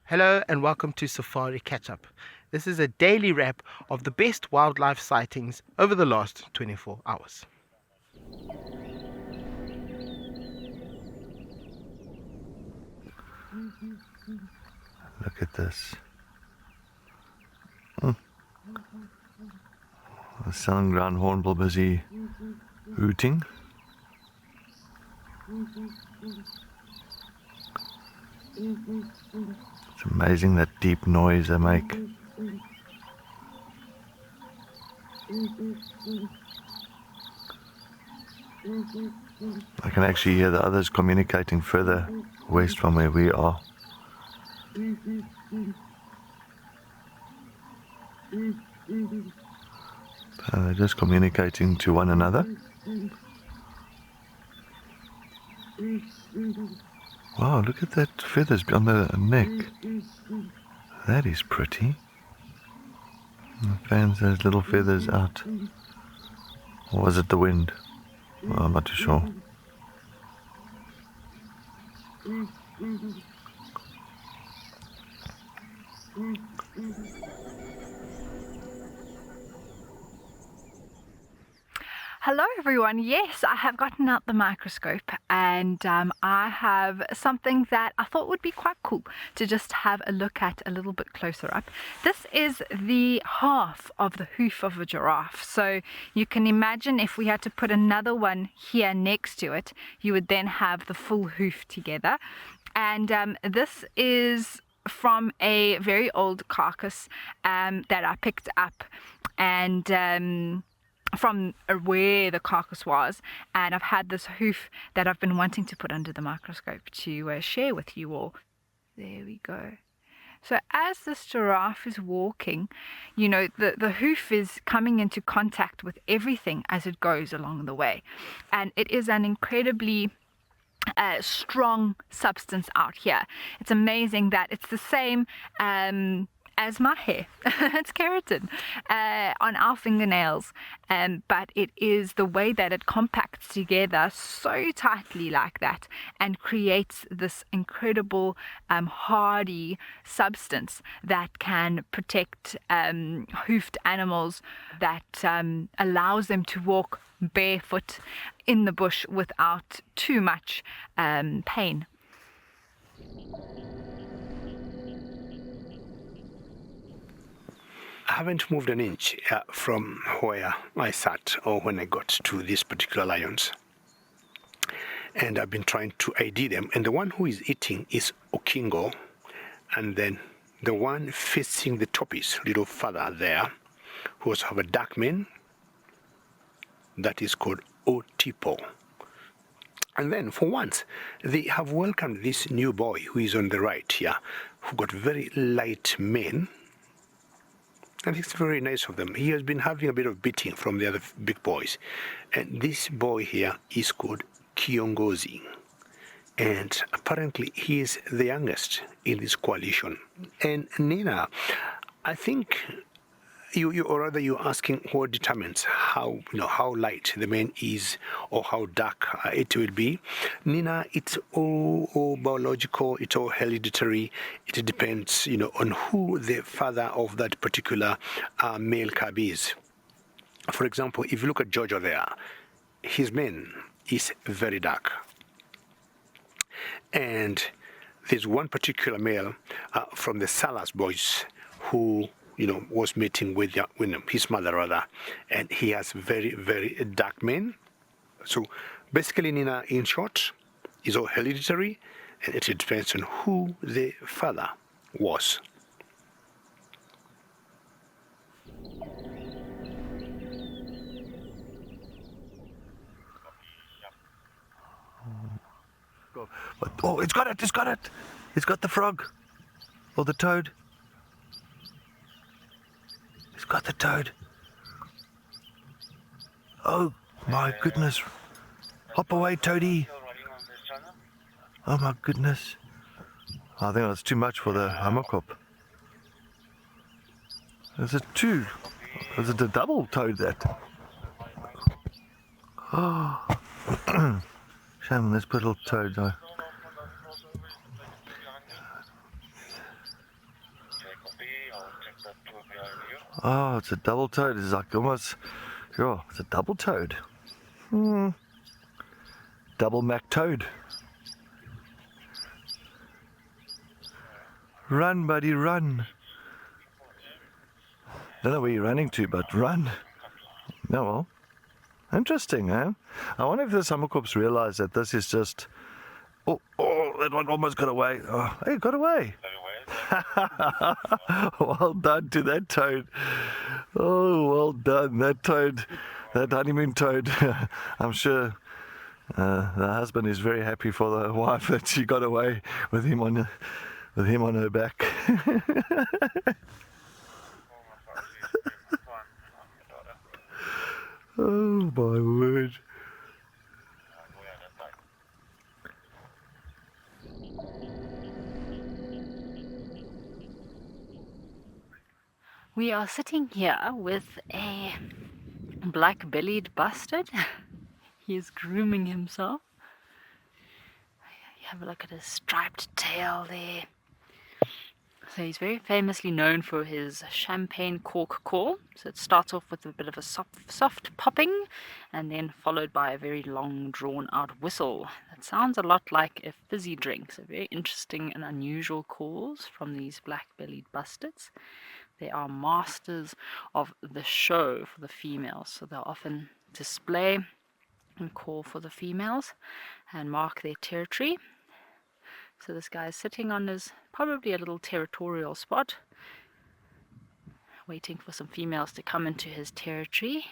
Hello and welcome to Safari Catch Up. This is a daily wrap of the best wildlife sightings over the last 24 hours. Look at this. The sun ground hornbill busy hooting. It's amazing that deep noise they make. I can actually hear the others communicating further west from where we are. They're just communicating to one another. Wow, look at that feathers on the neck. That is pretty. And fans those little feathers out. Or was it the wind? Well, I'm not too sure. Hello everyone, yes, I have gotten out the microscope and I have something that I thought would be quite cool to just have a look at a little bit closer up. This is the half of the hoof of a giraffe, so you can imagine if we had to put another one here next to it, you would then have the full hoof together. And this is from a very old carcass that I picked up and from where the carcass was, and I've had this hoof that I've been wanting to put under the microscope to share with you all. There we go. So as this giraffe is walking, you know, the hoof is coming into contact with everything as it goes along the way, and it is an incredibly strong substance out here. It's amazing that it's the same as my hair. It's keratin on our fingernails, but it is the way that it compacts together so tightly like that and creates this incredible hardy substance that can protect hoofed animals, that allows them to walk barefoot in the bush without too much pain. I haven't moved an inch from where I sat or when I got to these particular lions. And I've been trying to ID them. And the one who is eating is Okingo. And then the one facing the Topis, a little further there, who also have a dark mane, that is called Otipo. And then for once, they have welcomed this new boy who is on the right here, who got very light mane. And it's very nice of them. He has been having a bit of beating from the other big boys. And this boy here is called Kiongozi. And apparently he is the youngest in this coalition. And Nina, I think you're asking what determines how light the mane is or how dark it will be. Nina, it's all biological, it's all hereditary. It depends, on who the father of that particular male cub is. For example, if you look at Jojo there, his mane is very dark. And there's one particular male from the Salas boys who was mating with his mother rather, and he has very, very dark mane. So basically, Nina, in short, is all hereditary, and it depends on who the father was. Oh, it's got it! It's got it! It's got the frog or the toad. It's got the toad. Oh my goodness. Hop away, toady. Oh my goodness. I think that's too much for the Amakhala. Is it two? Is it a double toad that? Oh. Shame on this little toad though. Oh, it's a double toad. It's like almost, oh, it's a double toad. Double Mac toad. Run, buddy, run. Don't know where you're running to, but run. No, well, interesting, eh? I wonder if the Summercorps realize that this is just. Oh, that one almost got away. Oh, hey, got away. Well done to that toad. Oh, well done, that toad, that honeymoon toad. I'm sure the husband is very happy for the wife that she got away with him on her back. Oh my word. We are sitting here with a black-bellied bustard. He is grooming himself. You have a look at his striped tail there. So he's very famously known for his champagne cork call. So it starts off with a bit of a soft popping, and then followed by a very long, drawn-out whistle. That sounds a lot like a fizzy drink. So very interesting and unusual calls from these black-bellied bustards. They are masters of the show for the females. So they'll often display and call for the females and mark their territory. So this guy is sitting on his probably a little territorial spot, waiting for some females to come into his territory.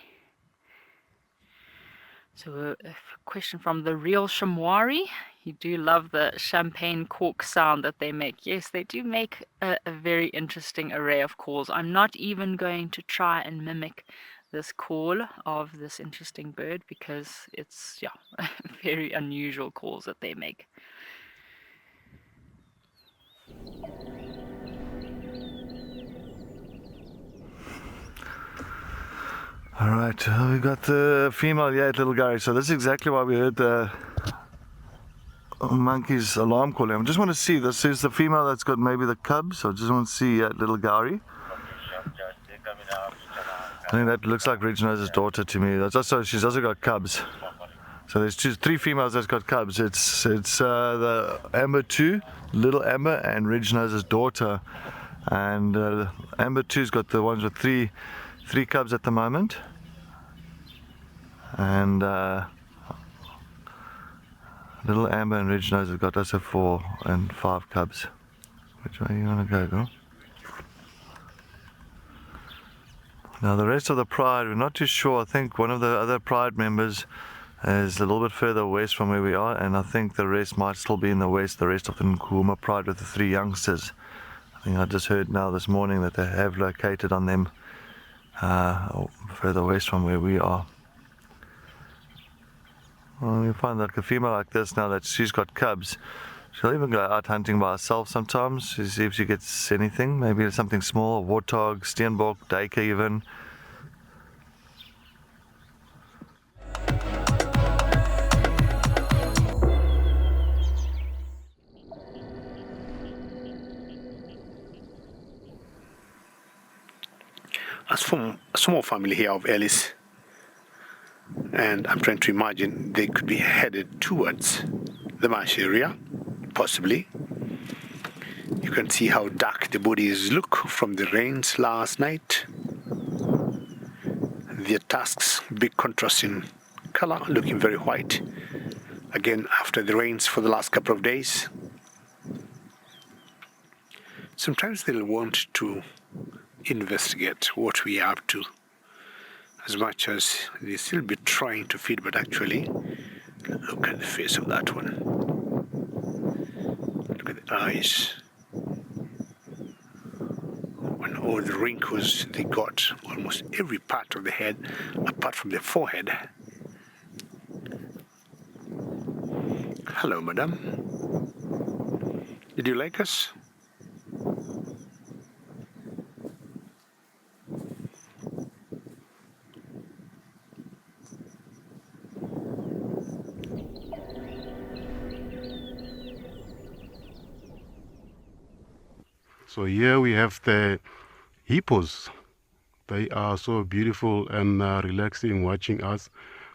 So a question from the real Shamwari. You do love the champagne cork sound that they make. Yes, they do make a very interesting array of calls. I'm not even going to try and mimic this call of this interesting bird because it's, yeah, very unusual calls that they make. Alright, we got the female yet, little Gary. So this is exactly why we heard the monkey's alarm calling. I just want to see, this is the female that's got maybe the cubs. So I just want to see little Gary. I think that looks like Ridge Nose's daughter to me. That's also, she's also got cubs. So there's three females that's got cubs. It's the Amber 2, little Amber, and Ridge Nose's daughter. And Amber 2's got the ones with three cubs at the moment, and little Amber and Ridge Nose have got also 4 and 5 cubs. Which way you want to go, girl? Now the rest of the pride, we're not too sure. I think one of the other pride members is a little bit further west from where we are, and I think the rest might still be in the west, the rest of the Nkuma pride with the 3 youngsters. I think I just heard now this morning that they have located on them further west from where we are. Well, you find that a female like this, now that she's got cubs, she'll even go out hunting by herself sometimes to see if she gets anything, maybe something small, a warthog, steenbok, duiker even. As from a small family here of Ellis, and I'm trying to imagine they could be headed towards the marsh area, possibly. You can see how dark the bodies look from the rains last night. Their tusks, big contrast in color, looking very white. Again, after the rains for the last couple of days. Sometimes they'll want to investigate what we are up to, as much as they still be trying to feed, but actually look at the face of that one, look at the eyes and all the wrinkles they got, almost every part of the head apart from the forehead. Hello, madam, did you like us? So here we have the hippos, They are so beautiful and relaxing watching us.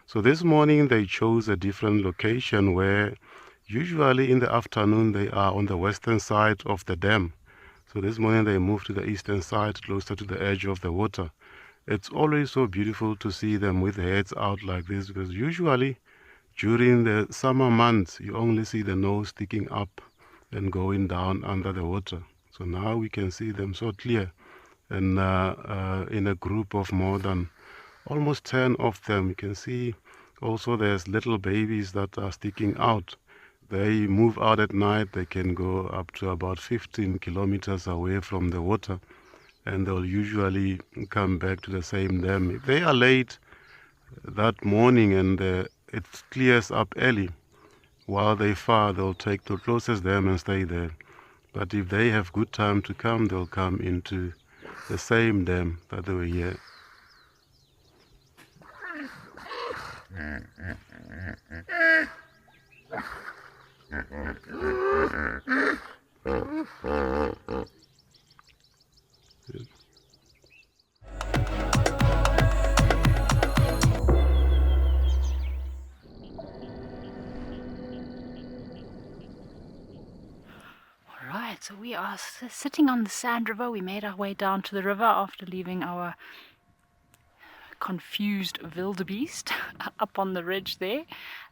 So this morning they chose a different location where usually in the afternoon they are on the western side of the dam. So this morning they moved to the eastern side, closer to the edge of the water. It's always so beautiful to see them with their heads out like this, because usually during the summer months you only see the nose sticking up and going down under the water. So now we can see them so clear, and in a group of more than almost 10 of them. You can see also there's little babies that are sticking out. They move out at night. They can go up to about 15 kilometers away from the water, and they'll usually come back to the same dam. If they are late that morning and it clears up early, while they far, they'll take the closest dam and stay there. But if they have good time to come, they'll come into the same dam that they were here. Alright, so we are sitting on the Sand River. We made our way down to the river after leaving our confused wildebeest up on the ridge there,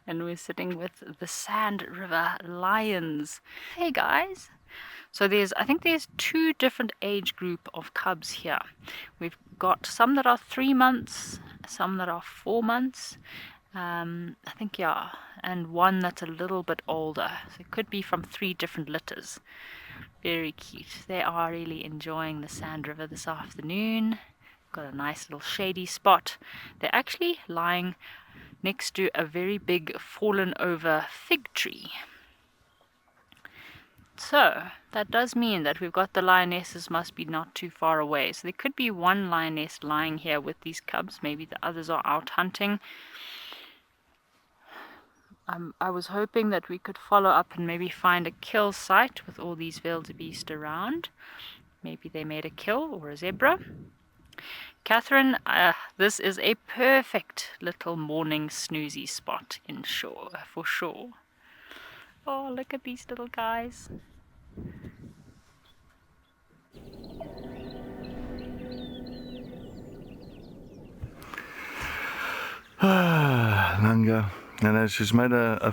and we're sitting with the Sand River lions. Hey guys! So I think there's two different age group of cubs here. We've got some that are 3 months, some that are 4 months, I think, yeah, and one that's a little bit older. So it could be from 3 different litters. Very cute. They are really enjoying the Sand River this afternoon. Got a nice little shady spot. They're actually lying next to a very big fallen over fig tree. So that does mean that we've got the lionesses must be not too far away. So there could be one lioness lying here with these cubs. Maybe the others are out hunting. I was hoping that we could follow up and maybe find a kill site with all these wildebeest around. Maybe they made a kill or a zebra. Catherine, this is a perfect little morning snoozy spot for sure. Oh, look at these little guys. Langa. And she's made a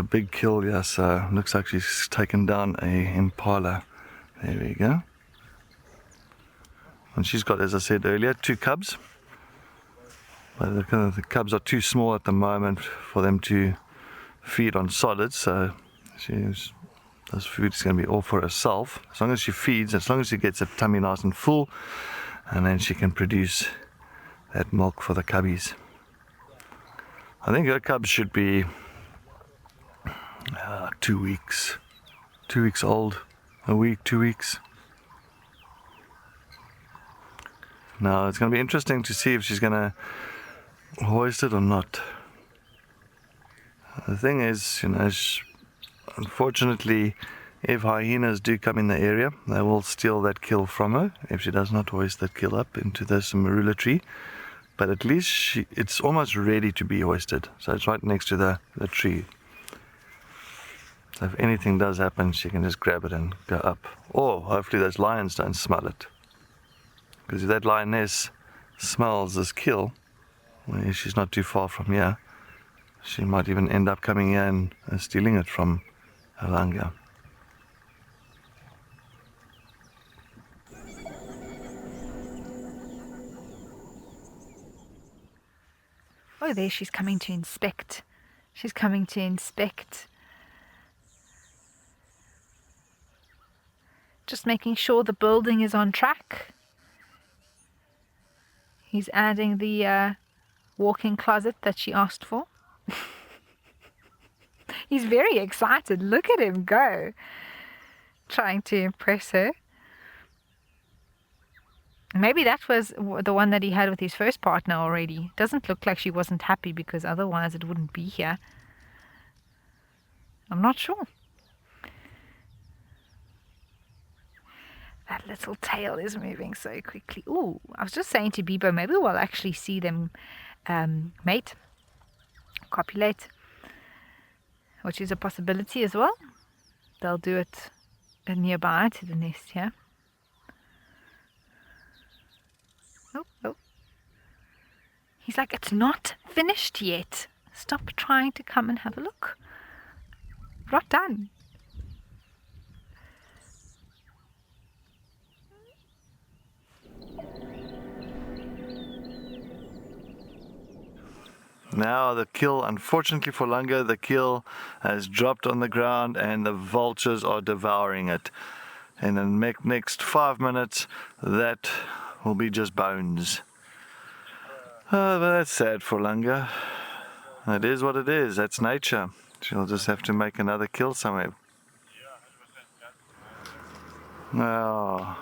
big kill, yeah, so looks like she's taken down a impala. There we go. And she's got, as I said earlier, 2 cubs. But the cubs are too small at the moment for them to feed on solids, so this food is going to be all for herself. As long as she feeds, as long as she gets her tummy nice and full, and then she can produce that milk for the cubbies. I think her cubs should be 2 weeks. 2 weeks old. A week, 2 weeks. Now it's going to be interesting to see if she's going to hoist it or not. The thing is, unfortunately, if hyenas do come in the area, they will steal that kill from her if she does not hoist that kill up into this marula tree. But at least it's almost ready to be hoisted. So it's right next to the tree. So if anything does happen, she can just grab it and go up. Or hopefully those lions don't smell it. Because if that lioness smells this kill, well, she's not too far from here, she might even end up coming here and stealing it from Langa. Oh, there she's coming to inspect. She's coming to inspect. Just making sure the building is on track. He's adding the walk-in closet that she asked for. He's very excited. Look at him go. Trying to impress her. Maybe that was the one that he had with his first partner already. Doesn't look like she wasn't happy, because otherwise it wouldn't be here. I'm not sure. That little tail is moving so quickly. Ooh, I was just saying to Bebo, maybe we'll actually see them mate, copulate, which is a possibility as well. They'll do it nearby to the nest here. Oh, oh. He's like, it's not finished yet. Stop trying to come and have a look. Not done. Now the kill, unfortunately for Langa, the kill has dropped on the ground and the vultures are devouring it. In the next 5 minutes, that will be just bones. Oh, but that's sad for Langa. It is what it is. That's nature. She'll just have to make another kill somewhere. Oh,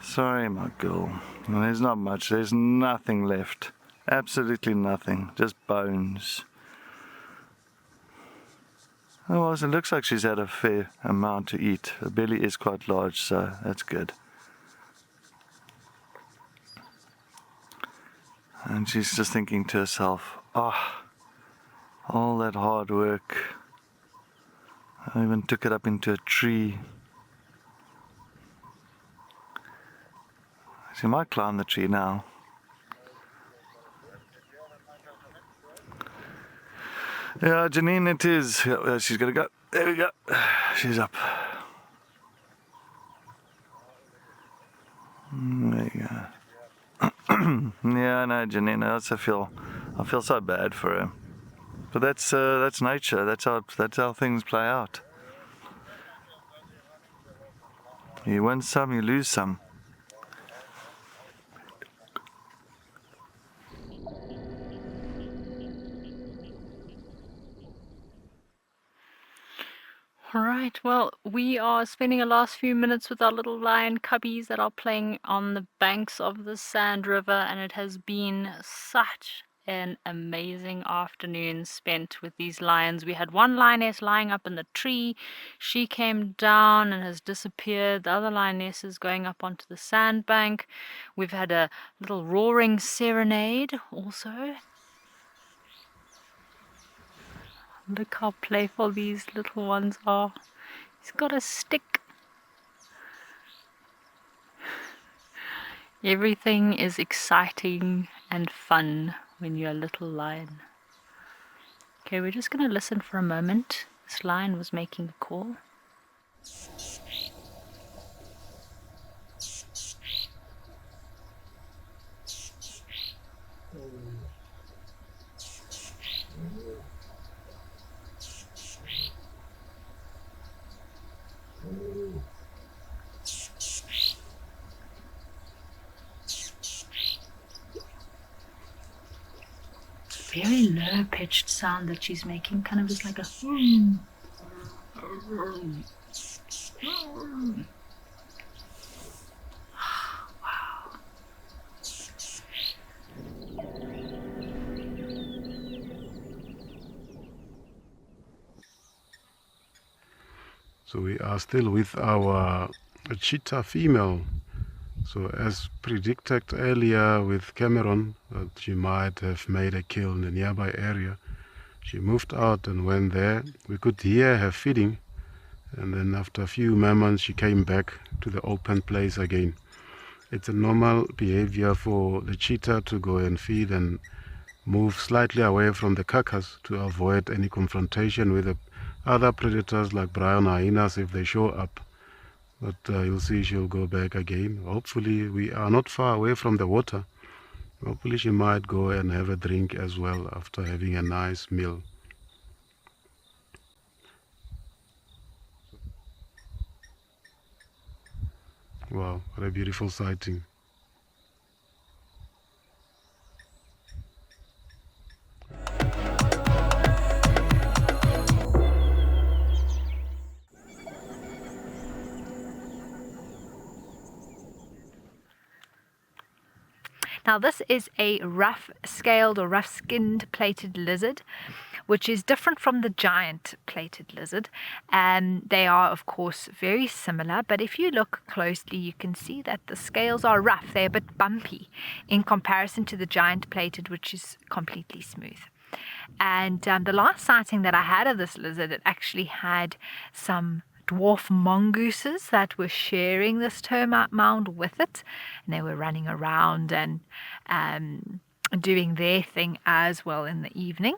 sorry, my girl. There's not much. There's nothing left. Absolutely nothing. Just bones. Oh, well, it looks like she's had a fair amount to eat. Her belly is quite large, so that's good. And she's just thinking to herself, oh, all that hard work. I even took it up into a tree. She might climb the tree now. Yeah, Janine, it is. She's gonna go. There we go. She's up. There you go. Yeah, no, Janine. I feel so bad for her. But that's nature. That's how things play out. You win some, you lose some. Alright, well, we are spending the last few minutes with our little lion cubbies that are playing on the banks of the Sand River, and it has been such an amazing afternoon spent with these lions. We had one lioness lying up in the tree. She came down and has disappeared. The other lioness is going up onto the sandbank. We've had a little roaring serenade also. Look how playful these little ones are. He's got a stick. Everything is exciting and fun when you're a little lion. Okay, we're just going to listen for a moment. This lion was making a call. Very low pitched sound that she's making, kind of just like a wow. So we are still with our cheetah female. So as predicted earlier with Cameron, that she might have made a kill in the nearby area, she moved out and went there. We could hear her feeding, and then after a few moments she came back to the open place again. It's a normal behavior for the cheetah to go and feed and move slightly away from the carcass to avoid any confrontation with the other predators like brown hyenas if they show up. But you'll see she'll go back again. Hopefully we are not far away from the water. Hopefully she might go and have a drink as well after having a nice meal. Wow, what a beautiful sighting. Now this is a rough-scaled or rough-skinned plated lizard. which is different from the giant plated lizard. And they are, of course, very similar, but if you look closely, you can see that the scales are rough. They're a bit bumpy in comparison to the giant plated, which is completely smooth. And the last sighting that I had of this lizard, it actually had some dwarf mongooses that were sharing this termite mound with it, and they were running around and doing their thing as well in the evening.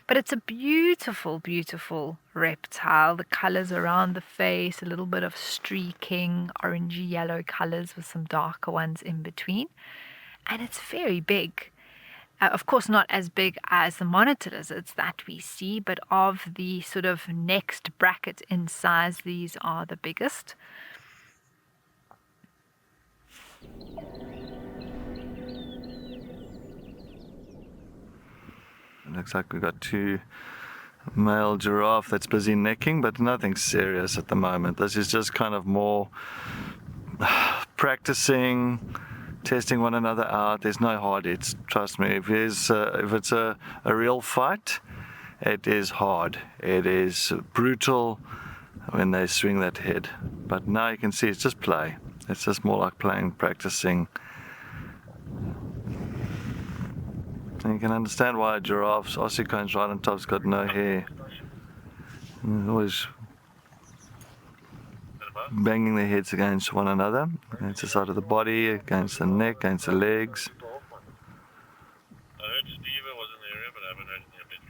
But it's a beautiful, beautiful reptile. The colors around the face, a little bit of streaking, orangey yellow colors with some darker ones in between, and it's very big. Of course, not as big as the monitor lizards that we see, but of the sort of next bracket in size, these are the biggest. It looks like we've got 2 male giraffe that's busy necking, but nothing serious at the moment. This is just kind of more practicing, testing one another out. There's no hard hits, trust me. If it's a real fight, it is hard. It is brutal when they swing that head. But now you can see it's just play. It's just more like playing, practicing. And you can understand why giraffes, ossicones right on top's got no hair. And always banging their heads against one another, against the side of the body, against the neck, against the legs. I heard Steve was in the area, but I haven't heard any updates.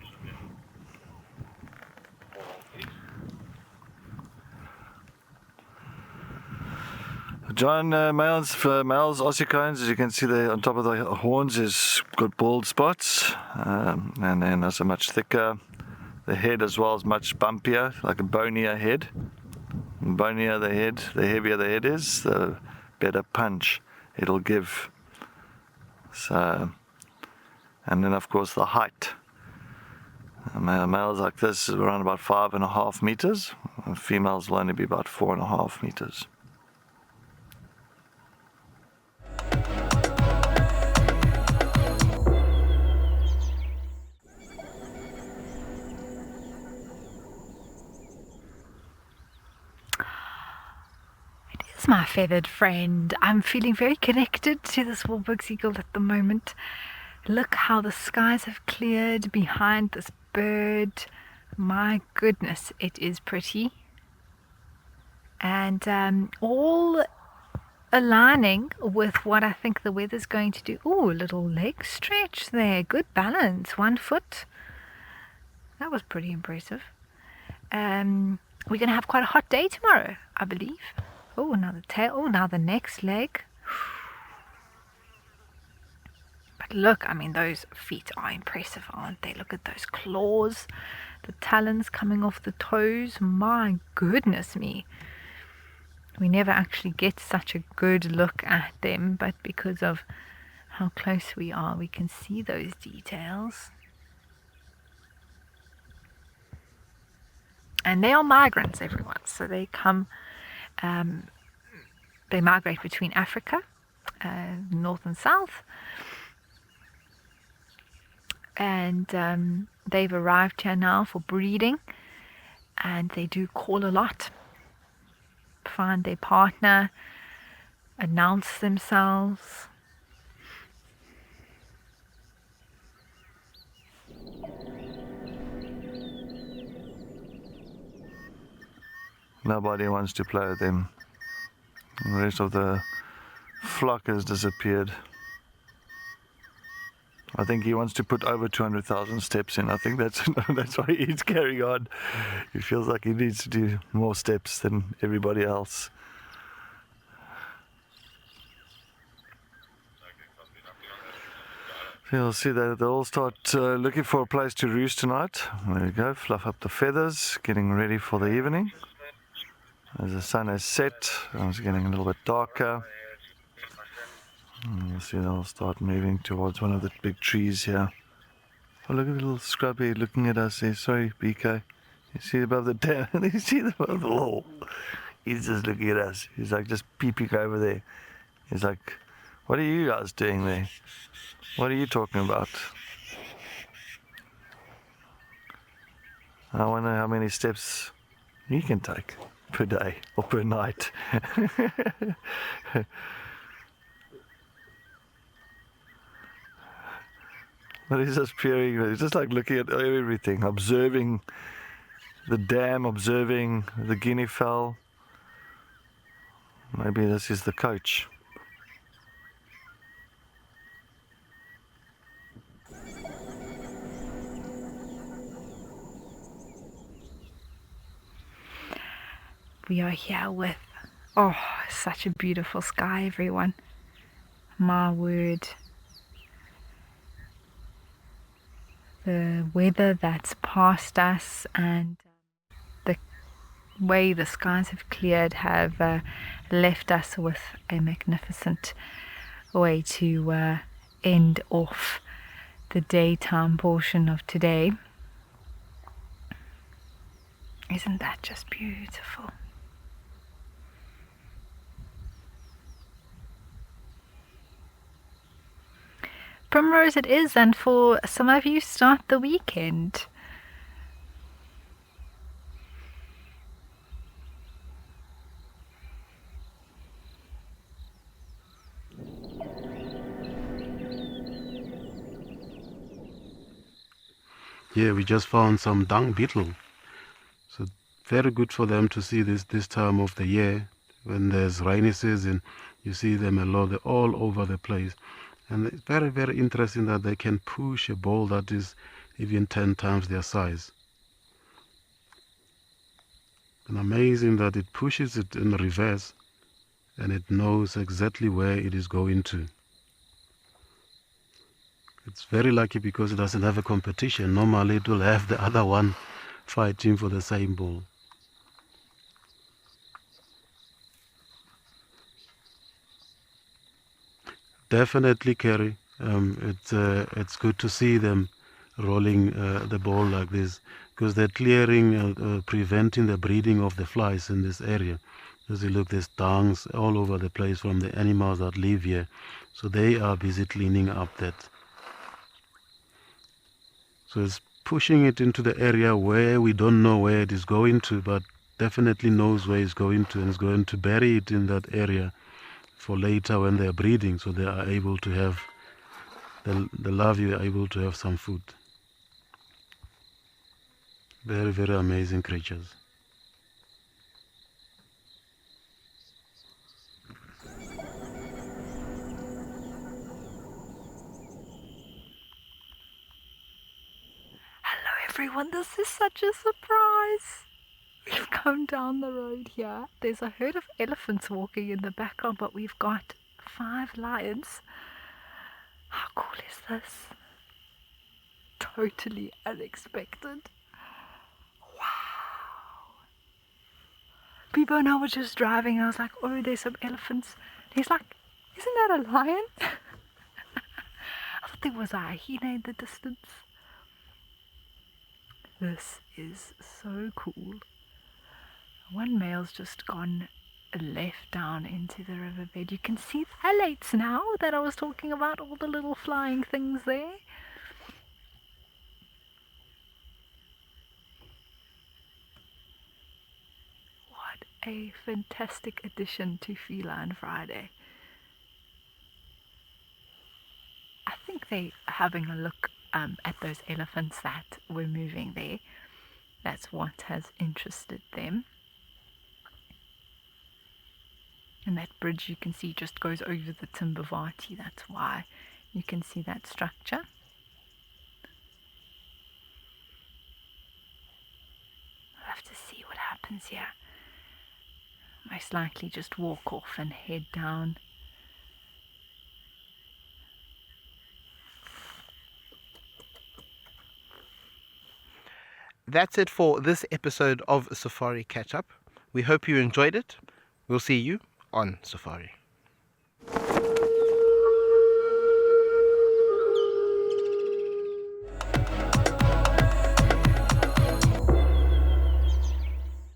John, males ossicones, as you can see there on top of the horns, is got bald spots, and then there's a much thicker. The head as well is much bumpier, like a bonier head. The bonier the head, the heavier the head is, the better punch it'll give. So, and then of course the height. Males like this is around about 5.5 meters. Females will only be about 4.5 meters. My feathered friend, I'm feeling very connected to this Wahlberg's eagle at the moment. Look how the skies have cleared behind this bird. My goodness, it is pretty. And all aligning with what I think the weather's going to do. Oh, a little leg stretch there. Good balance. 1 foot. That was pretty impressive. We're going to have quite a hot day tomorrow, I believe. Oh, now the tail. Oh, now the next leg. But look, I mean, those feet are impressive, aren't they? Look at those claws, the talons coming off the toes. My goodness me. We never actually get such a good look at them, but because of how close we are, we can see those details. And they are migrants, everyone. So they come... they migrate between Africa, north and south, and they've arrived here now for breeding, and they do call a lot, find their partner, announce themselves. Nobody wants to play with them. The rest of the flock has disappeared. I think he wants to put over 200,000 steps in. I think that's why he's carrying on. He feels like he needs to do more steps than everybody else. So you'll see that they'll all start looking for a place to roost tonight. There we go, fluff up the feathers, getting ready for the evening. As the sun has set, it's getting a little bit darker. And you'll see they'll start moving towards one of the big trees here. Oh, look at the little scrubby looking at us there. Sorry, BK. You see above the tent? You see above the wall? He's just looking at us. He's like just peeping over there. He's like, what are you guys doing there? What are you talking about? I wonder how many steps you can take per day or per night. But he's just peering, he's just like looking at everything, observing the dam, observing the guinea fowl. Maybe this is the coach. We are here with, such a beautiful sky, everyone. My word. The weather that's past us and the way the skies have cleared have left us with a magnificent way to end off the daytime portion of today. Isn't that just beautiful? Primrose it is, and for some of you, start the weekend. Yeah, we just found some dung beetle. So very good for them to see this time of the year. When there's rainy season, you see them a lot, they're all over the place. And it's very, very interesting that they can push a ball that is even 10 times their size. And amazing that it pushes it in reverse and it knows exactly where it is going to. It's very lucky because it doesn't have a competition. Normally it will have the other one fighting for the same ball. Definitely, Kerri. It's good to see them rolling the ball like this, because they're clearing, preventing the breeding of the flies in this area. As you look, there's dungs all over the place from the animals that live here. So they are busy cleaning up that. So it's pushing it into the area where we don't know where it is going to, but definitely knows where it's going to, and is going to bury it in that area for later when they are breeding, so they are able to have the larvae are able to have some food. Very, very amazing creatures. Hello everyone, this is such a surprise. We've come down the road here. There's a herd of elephants walking in the background, but we've got 5 lions. How cool is this? Totally unexpected. Wow. People and I were just driving. I was like, oh, there's some elephants. He's like, isn't that a lion? I thought there was a hyena in the distance. This is so cool. One male's just gone left down into the riverbed. You can see the halides now that I was talking about, all the little flying things there. What a fantastic addition to Feline Friday. I think they're having a look at those elephants that were moving there. That's what has interested them. And that bridge you can see just goes over the Timbavati. That's why you can see that structure. We'll have to see what happens here. Most likely just walk off and head down. That's it for this episode of Safari Catch Up. We hope you enjoyed it. We'll see you on Safari.